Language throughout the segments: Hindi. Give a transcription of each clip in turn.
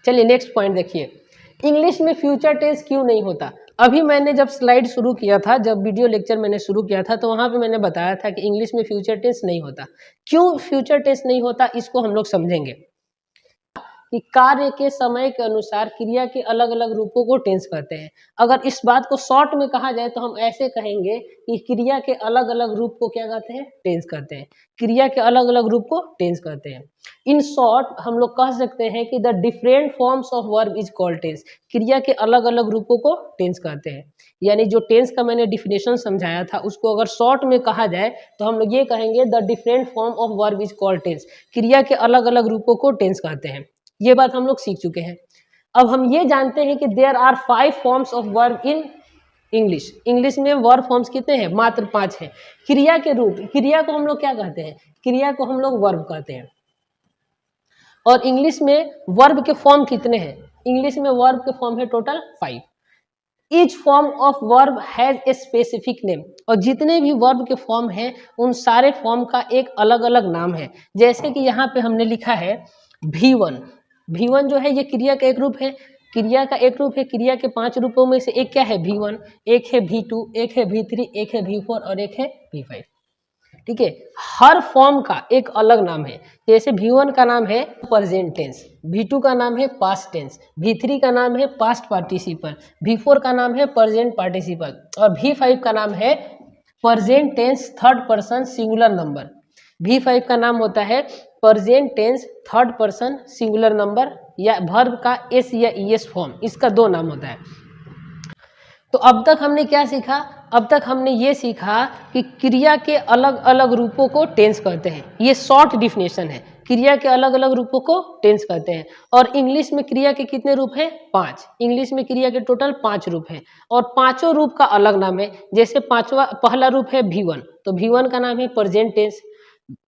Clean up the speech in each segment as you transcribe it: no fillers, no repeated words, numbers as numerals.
चलिए नेक्स्ट पॉइंट देखिए, इंग्लिश में फ्यूचर टेंस क्यों नहीं होता। अभी मैंने जब स्लाइड शुरू किया था, जब वीडियो लेक्चर मैंने शुरू किया था, तो वहाँ पे मैंने बताया था कि इंग्लिश में फ्यूचर टेंस नहीं होता। क्यों फ्यूचर टेंस नहीं होता, इसको हम लोग समझेंगे कि कार्य के समय के अनुसार क्रिया के अलग अलग रूपों को टेंस कहते हैं। अगर इस बात को शॉर्ट में कहा जाए तो हम ऐसे कहेंगे कि क्रिया के अलग अलग रूप को क्या कहते हैं, टेंस कहते हैं। क्रिया के अलग अलग रूप को टेंस कहते हैं। इन शॉर्ट हम लोग कह सकते हैं कि the different forms of verb is called tense. क्रिया के अलग अलग रूपों को टेंस कहते हैं। यानी जो टेंस का मैंने डिफिनेशन समझाया था, उसको अगर शॉर्ट में कहा जाए तो हम लोग ये कहेंगे the different form of verb is called tense. क्रिया के अलग अलग रूपों को टेंस कहते हैं। ये बात हम लोग सीख चुके हैं। अब हम ये जानते हैं कि there are 5 forms of verb in English. English में वर्ब फॉर्म्स कितने हैं, मात्र 5 हैं। क्रिया के रूप, क्रिया को हम लोग क्या कहते हैं, क्रिया को हम लोग वर्ब कहते हैं। और इंग्लिश में वर्ब के फॉर्म कितने हैं, इंग्लिश में वर्ब के फॉर्म है total 5। Each form of verb has a specific name. और जितने भी वर्ब के फॉर्म हैं उन सारे फॉर्म का एक अलग अलग नाम है। जैसे कि यहाँ पे हमने लिखा है V1। V1 जो है ये क्रिया का एक रूप है, क्रिया का एक रूप है। क्रिया के 5 रूपों में से एक क्या है, V1, एक है V2, एक है V3, एक है V4 और एक है V5। ठीक है, हर फॉर्म का एक अलग नाम है। जैसे V1 का नाम है प्रेजेंट टेंस, V2 का नाम है पास्ट टेंस, V3 का नाम है पास्ट पार्टिसिपल, V4 का नाम है प्रेजेंट पार्टिसिपल और V5 का नाम है present tense third person singular number. V5 का नाम होता है present tense third person singular number या वर्ब का एस या ईएस फॉर्म, इसका 2 नाम होता है। तो अब तक हमने क्या सीखा, अब तक हमने ये सीखा कि क्रिया के अलग अलग रूपों को टेंस कहते हैं। ये शॉर्ट डिफिनेशन है, क्रिया के अलग अलग रूपों को टेंस कहते हैं। और इंग्लिश में क्रिया के कितने रूप हैं, 5। इंग्लिश में क्रिया के टोटल 5 रूप हैं और पांचों रूप का अलग नाम है। जैसे पहला रूप है V1, तो V1 का नाम है प्रेजेंट टेंस।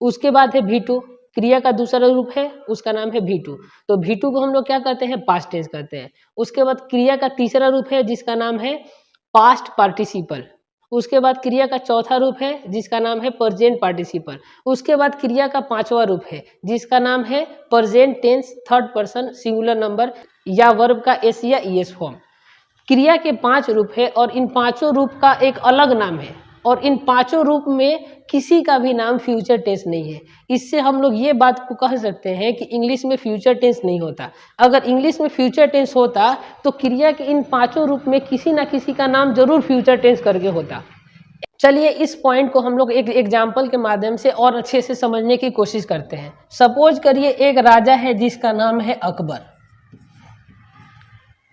उसके बाद है V2, क्रिया का दूसरा रूप है, उसका नाम है V2, तो V2 को हम लोग क्या कहते हैं, पास्ट टेंस कहते हैं। उसके बाद क्रिया का तीसरा रूप है जिसका नाम है पास्ट पार्टिसिपल। उसके बाद क्रिया का चौथा रूप है जिसका नाम है प्रेजेंट पार्टिसिपल। उसके बाद क्रिया का 5वां रूप है जिसका नाम है present tense third person singular number या वर्ब का एस या ईएस फॉर्म। क्रिया के 5 रूप है और इन पांचों रूप का एक अलग नाम है और इन पांचों रूप में किसी का भी नाम फ्यूचर टेंस नहीं है। इससे हम लोग ये बात को कह सकते हैं कि इंग्लिश में फ्यूचर टेंस नहीं होता। अगर इंग्लिश में फ्यूचर टेंस होता तो क्रिया के इन पांचों रूप में किसी ना किसी का नाम जरूर फ्यूचर टेंस करके होता। चलिए इस पॉइंट को हम लोग एक एग्जाम्पल के माध्यम से और अच्छे से समझने की कोशिश करते हैं। सपोज करिए एक राजा है जिसका नाम है अकबर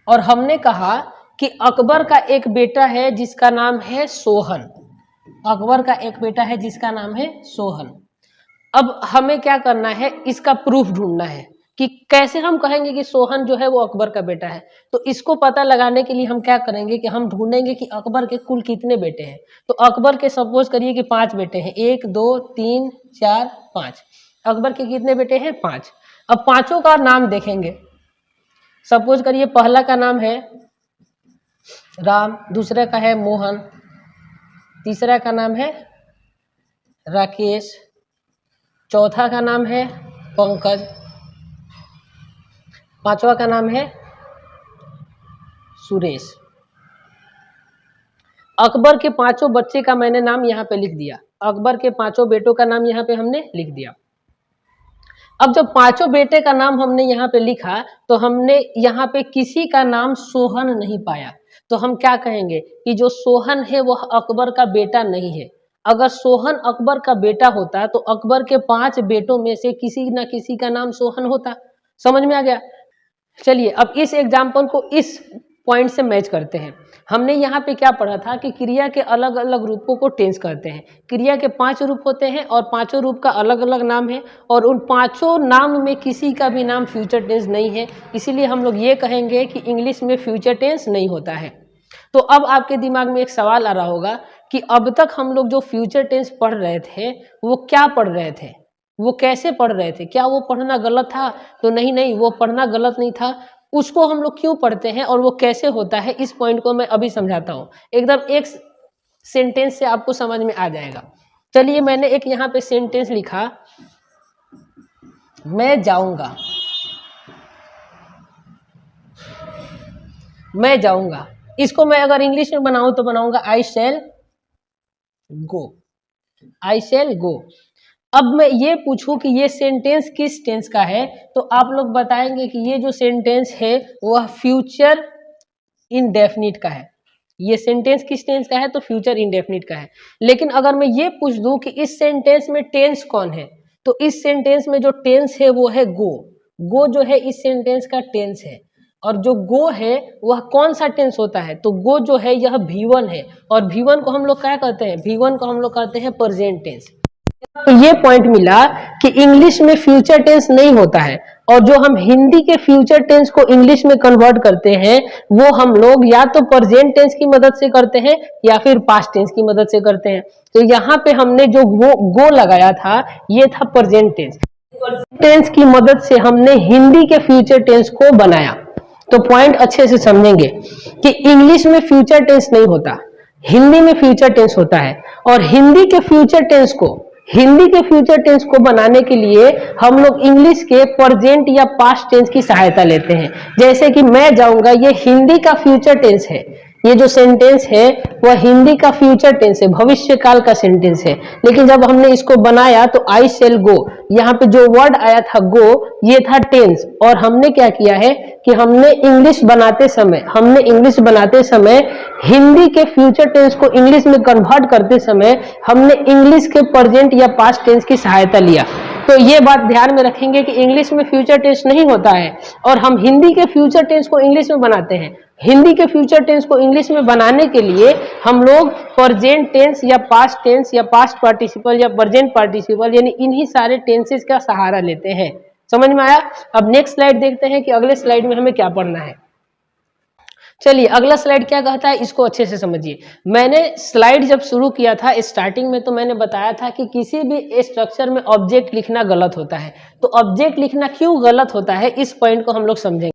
और हमने कहा कि अकबर का एक बेटा है जिसका नाम है सोहन। अकबर का एक बेटा है जिसका नाम है सोहन। अब हमें क्या करना है, इसका प्रूफ ढूंढना है कि कैसे हम कहेंगे कि सोहन जो है वो अकबर का बेटा है। तो इसको पता लगाने के लिए हम क्या करेंगे कि हम ढूंढेंगे कि अकबर के कुल कितने बेटे हैं। तो अकबर के सपोज करिए कि 5 बेटे हैं, 1 2 3 4 5। अकबर के कितने बेटे हैं, 5। अब पांचों का नाम देखेंगे। सपोज करिए पहला का नाम है राम, दूसरे का है मोहन, तीसरा का नाम है राकेश, चौथा का नाम है पंकज, पांचवा का नाम है सुरेश। अकबर के पांचों बच्चे का मैंने नाम यहाँ पे लिख दिया, अकबर के पांचों बेटों का नाम यहाँ पे हमने लिख दिया। अब जब पांचों बेटे का नाम हमने यहाँ पे लिखा तो हमने यहाँ पे किसी का नाम सोहन नहीं पाया। तो हम क्या कहेंगे कि जो सोहन है वह अकबर का बेटा नहीं है। अगर सोहन अकबर का बेटा होता तो अकबर के 5 बेटों में से किसी न किसी का नाम सोहन होता। समझ में आ गया। चलिए अब इस एग्जाम्पल को इस पॉइंट से मैच करते हैं। हमने यहाँ पे क्या पढ़ा था कि क्रिया के अलग अलग रूपों को टेंस कहते हैं। क्रिया के 5 रूप होते हैं और पांचों रूप का अलग अलग नाम है और उन पांचों नाम में किसी का भी नाम फ्यूचर टेंस नहीं है। इसीलिए हम लोग ये कहेंगे कि इंग्लिश में फ्यूचर टेंस नहीं होता है। तो अब आपके दिमाग में एक सवाल आ रहा होगा कि अब तक हम लोग जो फ्यूचर टेंस पढ़ रहे थे वो क्या पढ़ रहे थे, वो कैसे पढ़ रहे थे, क्या वो पढ़ना गलत था? तो नहीं, वो पढ़ना गलत नहीं था। उसको हम लोग क्यों पढ़ते हैं और वो कैसे होता है, इस पॉइंट को मैं अभी समझाता हूँ। एकदम एक सेंटेंस से आपको समझ में आ जाएगा। चलिए मैंने एक यहाँ पे सेंटेंस लिखा, मैं जाऊंगा। मैं जाऊंगा, इसको मैं अगर इंग्लिश में बनाऊं तो बनाऊंगा आई शैल गो, आई शैल गो। अब मैं ये पूछूं कि ये सेंटेंस किस टेंस का है, तो आप लोग बताएंगे कि ये जो सेंटेंस है वह फ्यूचर इनडेफिनिट का है। ये सेंटेंस किस टेंस का है, तो फ्यूचर इनडेफिनिट का है। लेकिन अगर मैं ये पूछ दूं कि इस सेंटेंस में टेंस कौन है, तो इस सेंटेंस में जो टेंस है वो है गो। गो जो है इस सेंटेंस का टेंस है, और जो गो है वह कौन सा टेंस होता है, तो गो जो है यह V1 है, और V1 को हम लोग क्या कहते हैं, V1 को हम लोग कहते हैं प्रेजेंट टेंस। तो ये पॉइंट मिला कि इंग्लिश में फ्यूचर टेंस नहीं होता है, और जो हम हिंदी के फ्यूचर टेंस को इंग्लिश में कन्वर्ट करते हैं वो हम लोग या तो प्रेजेंट टेंस की मदद से करते हैं या फिर पास्ट टेंस की मदद से करते हैं। तो यहाँ पे हमने जो गो लगाया था ये था प्रेजेंट टेंस, टेंस की मदद से हमने हिंदी के फ्यूचर टेंस को बनाया। तो पॉइंट अच्छे से समझेंगे कि इंग्लिश में फ्यूचर टेंस नहीं होता, हिंदी में फ्यूचर टेंस होता है, और हिंदी के फ्यूचर टेंस को बनाने के लिए हम लोग इंग्लिश के प्रेजेंट या पास्ट टेंस की सहायता लेते हैं। जैसे कि मैं जाऊंगा, ये हिंदी का फ्यूचर टेंस है, ये जो सेंटेंस है वह हिंदी का फ्यूचर टेंस है, भविष्य काल का सेंटेंस है। लेकिन जब हमने इसको बनाया तो आई शेल गो, यहाँ पे जो वर्ड आया था गो ये था टेंस, और हमने क्या किया है कि हमने इंग्लिश बनाते समय हिंदी के फ्यूचर टेंस को इंग्लिश में कन्वर्ट करते समय हमने इंग्लिश के प्रेजेंट या पास्ट टेंस की सहायता लिया। तो ये बात ध्यान में रखेंगे कि इंग्लिश में फ्यूचर टेंस नहीं होता है, और हम हिंदी के फ्यूचर टेंस को इंग्लिश में बनाते हैं। हिंदी के फ्यूचर टेंस को इंग्लिश में बनाने के लिए हम लोग प्रेजेंट टेंस या पास्ट पार्टिसिपल या प्रेजेंट पार्टिसिपल यानी इन्हीं सारे टेंसेस का सहारा लेते हैं। समझ में आया? अब नेक्स्ट स्लाइड देखते हैं कि अगले स्लाइड में हमें क्या पढ़ना है। चलिए अगला स्लाइड क्या कहता है, इसको अच्छे से समझिए। मैंने स्लाइड जब शुरू किया था स्टार्टिंग में, तो मैंने बताया था कि किसी भी स्ट्रक्चर में ऑब्जेक्ट लिखना गलत होता है। तो ऑब्जेक्ट लिखना क्यों गलत होता है, इस पॉइंट को हम लोग समझेंगे।